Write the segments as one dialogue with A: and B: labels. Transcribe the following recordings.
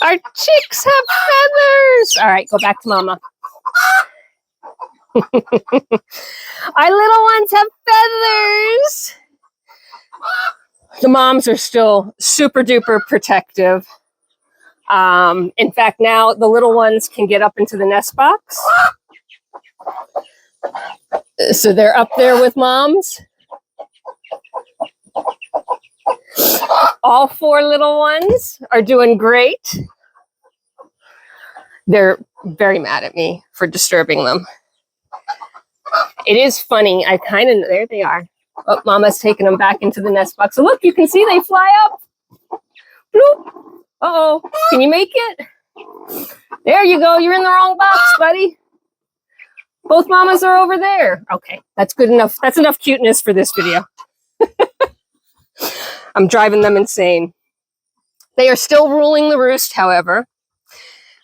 A: Our chicks have feathers. All right, go back to mama. Our little ones have feathers. The moms are still super duper protective. In fact, now the little ones can get up into the nest box. So they're up there with moms. All 4 little ones are doing great. They're very mad at me for disturbing them. It is funny. There they are. Oh, mama's taking them back into the nest box. So look, you can see they fly up. Bloop. Uh-oh. Can you make it? There you go. You're in the wrong box, buddy. Both mamas are over there. Okay, that's good enough. That's enough cuteness for this video. I'm driving them insane. They are still ruling the roost, however.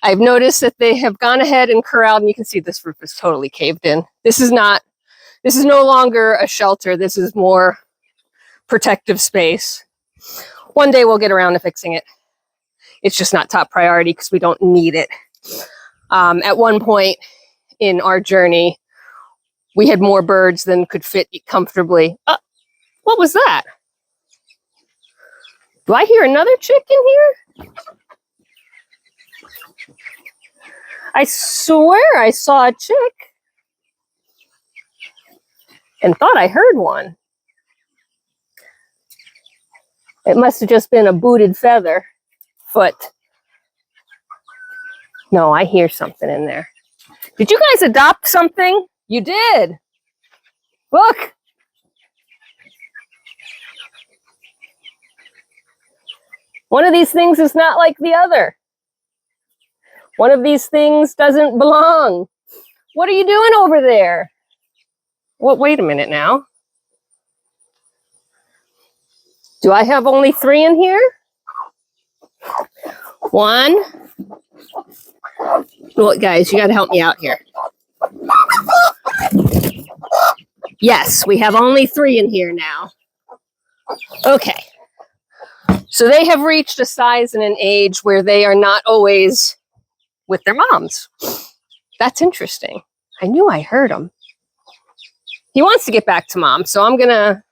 A: I've noticed that they have gone ahead and corralled, and you can see this roof is totally caved in. This is no longer a shelter. This is more protective space. One day we'll get around to fixing it. It's just not top priority because we don't need it. At one point in our journey, we had more birds than could fit comfortably. What was that? Do I hear another chick in here? I swear I saw a chick and thought I heard one. It must have just been a booted feather foot. No, I hear something in there. Did you guys adopt something? You did. Look. One of these things is not like the other. One of these things doesn't belong. What are you doing over there? Well, wait a minute now. Do I have only 3 in here? 1. Look, guys, you got to help me out here. Yes, we have only 3 in here now. Okay. So they have reached a size and an age where they are not always with their moms. That's interesting. I knew I heard him. He wants to get back to mom, so I'm going to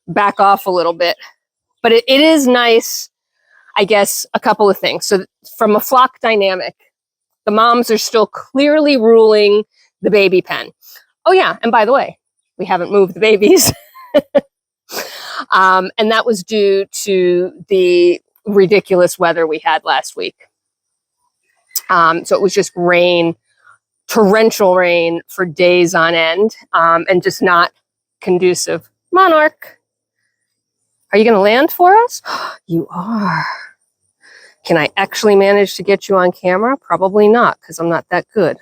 A: back off a little bit. But it is nice, I guess, a couple of things. So from a flock dynamic, the moms are still clearly ruling the baby pen. Oh, yeah, and by the way, we haven't moved the babies. And that was due to the ridiculous weather we had last week. So it was just rain, torrential rain for days on end, and just not conducive. Monarch, are you going to land for us? You are. Can I actually manage to get you on camera? Probably not, because I'm not that good.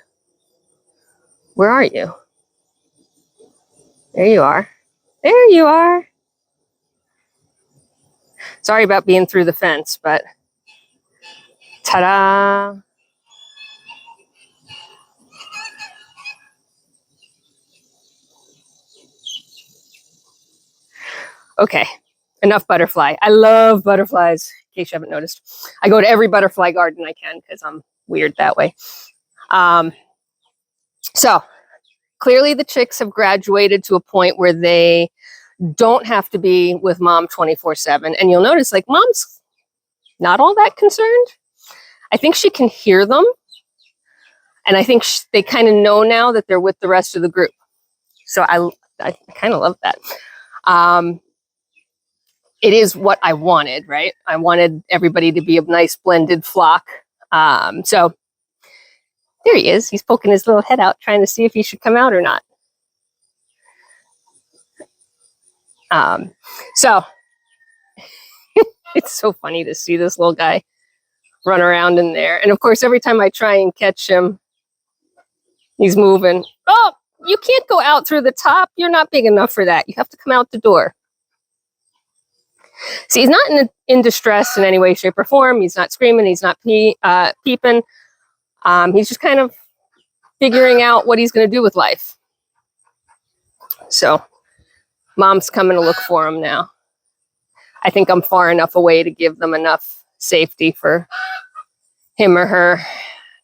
A: Where are you? There you are. There you are. Sorry about being through the fence, but ta-da! Okay, enough butterfly. I love butterflies, in case you haven't noticed. I go to every butterfly garden I can because I'm weird that way. So clearly the chicks have graduated to a point where they don't have to be with mom 24/7. And you'll notice, like, mom's not all that concerned. I think she can hear them. And I think they kind of know now that they're with the rest of the group. So I kind of love that. It is what I wanted, right? I wanted everybody to be a nice blended flock. So there he is. He's poking his little head out, trying to see if he should come out or not. So it's so funny to see this little guy run around in there. And of course, every time I try and catch him, he's moving. Oh, you can't go out through the top. You're not big enough for that. You have to come out the door. See, he's not in distress in any way, shape, or form. He's not screaming. He's not peeping. He's just kind of figuring out what he's going to do with life. So mom's coming to look for him now. I think I'm far enough away to give them enough safety for him or her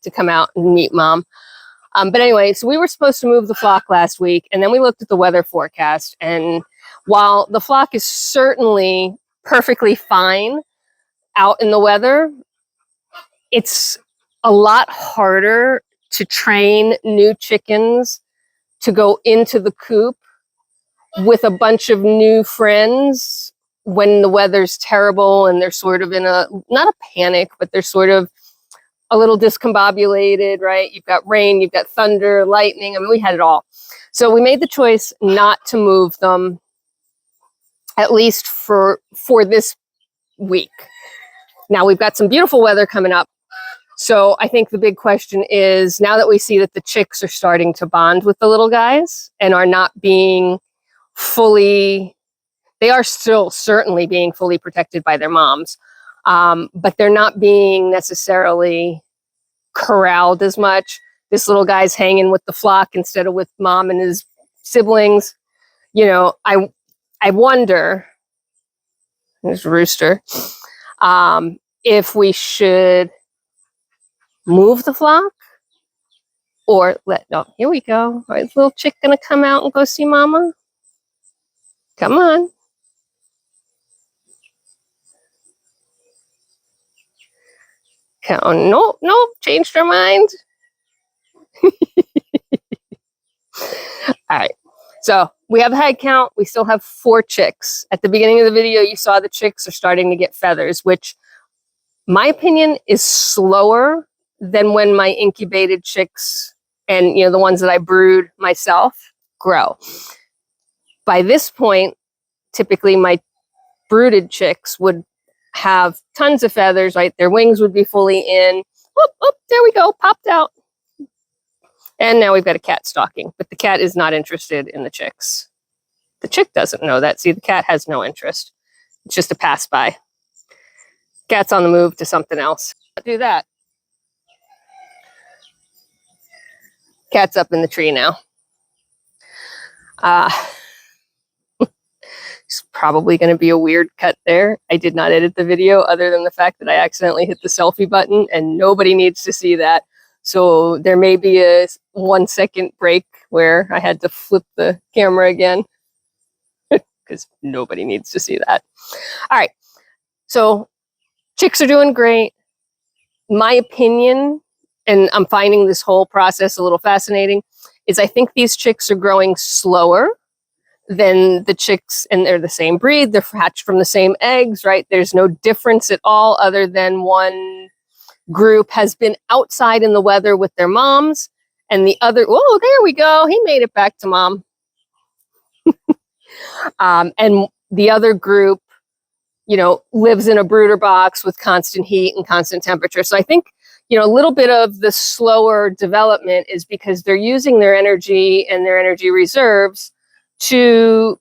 A: to come out and meet mom. But anyway, so we were supposed to move the flock last week, and then we looked at the weather forecast. And while the flock is certainly perfectly fine out in the weather, it's a lot harder to train new chickens to go into the coop with a bunch of new friends when the weather's terrible and they're sort of in a, not a panic, but they're sort of a little discombobulated, right? You've got rain, you've got thunder, lightning. I mean, we had it all. So we made the choice not to move them, at least for this week. Now we've got some beautiful weather coming up. So I think the big question is, now that we see that the chicks are starting to bond with the little guys and are not being fully, they are still certainly being fully protected by their moms, but they're not being necessarily corralled as much. This little guy's hanging with the flock instead of with mom and his siblings. You know, I wonder, there's Rooster, if we should move the flock or here we go. All right, this little chick gonna come out and go see mama. Come on. Oh, no, changed her mind. All right, so we have a head count. We still have 4 chicks. At the beginning of the video, you saw the chicks are starting to get feathers, which my opinion is slower than when my incubated chicks and, you know, the ones that I brood myself grow. By this point, typically my brooded chicks would have tons of feathers, right? Their wings would be fully in. Oh, there we go, popped out. And now we've got a cat stalking, but the cat is not interested in the chicks. The chick doesn't know that. See, the cat has no interest. It's just a pass by. Cat's on the move to something else. Do that. Cat's up in the tree now. It's probably going to be a weird cut there. I did not edit the video other than the fact that I accidentally hit the selfie button, and nobody needs to see that. So there may be a 1 second break where I had to flip the camera again because nobody needs to see that. All right. So chicks are doing great. My opinion, and I'm finding this whole process a little fascinating, is I think these chicks are growing slower than the chicks, and they're the same breed. They're hatched from the same eggs, right? There's no difference at all other than one group has been outside in the weather with their moms, and the other, oh, there we go. He made it back to mom. And the other group, you know, lives in a brooder box with constant heat and constant temperature. So I think, you know, a little bit of the slower development is because they're using their energy and their energy reserves to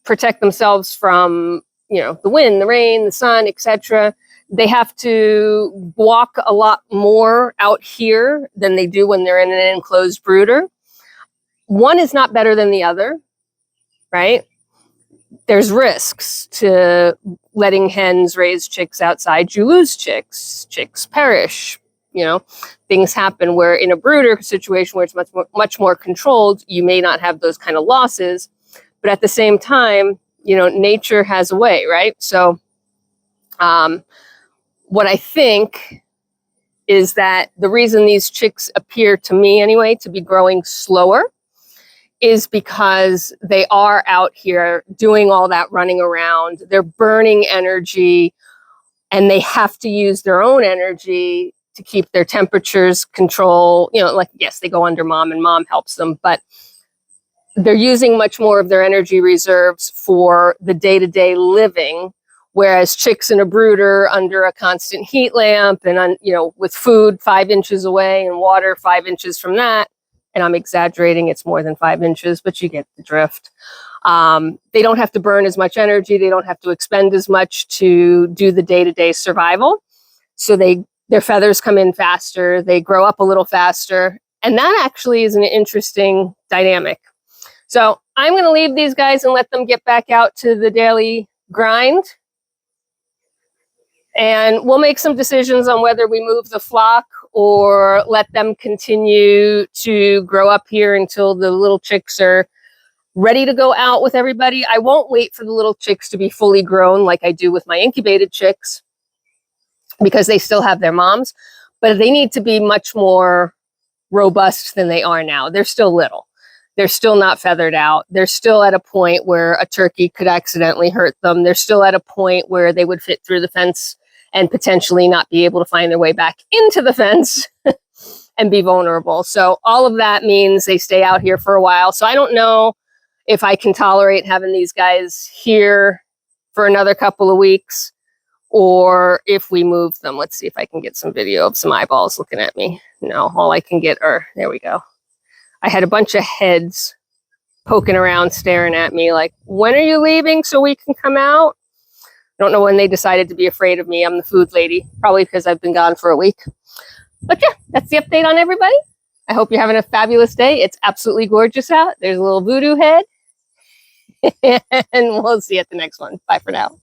A: protect themselves from, you know, the wind, the rain, the sun, etc. They have to walk a lot more out here than they do when they're in an enclosed brooder. One is not better than the other, right? There's risks to letting hens raise chicks outside. You lose chicks, chicks perish. You know, things happen where in a brooder situation where it's much more controlled, you may not have those kind of losses. But at the same time, you know, nature has a way, right? So what I think is that the reason these chicks appear to me anyway to be growing slower is because they are out here doing all that running around. They're burning energy and they have to use their own energy to keep their temperatures control. You know, like, yes, they go under mom and mom helps them, but they're using much more of their energy reserves for the day-to-day living, whereas chicks in a brooder under a constant heat lamp and, you know, with food 5 inches away and water 5 inches from that, and I'm exaggerating, it's more than 5 inches, but you get the drift. They don't have to burn as much energy. They don't have to expend as much to do the day-to-day survival. So their feathers come in faster. They grow up a little faster. And that actually is an interesting dynamic. So I'm going to leave these guys and let them get back out to the daily grind. And we'll make some decisions on whether we move the flock or let them continue to grow up here until the little chicks are ready to go out with everybody. I won't wait for the little chicks to be fully grown like I do with my incubated chicks, because they still have their moms, but they need to be much more robust than they are now. They're still little. They're still not feathered out. They're still at a point where a turkey could accidentally hurt them. They're still at a point where they would fit through the fence and potentially not be able to find their way back into the fence and be vulnerable. So all of that means they stay out here for a while. So I don't know if I can tolerate having these guys here for another couple of weeks, or if we move them. Let's see if I can get some video of some eyeballs looking at me. No, all I can get are, there we go. I had a bunch of heads poking around, staring at me like, when are you leaving so we can come out? I don't know when they decided to be afraid of me. I'm the food lady, probably because I've been gone for a week. But yeah, that's the update on everybody. I hope you're having a fabulous day. It's absolutely gorgeous out. There's a little voodoo head. And we'll see you at the next one. Bye for now.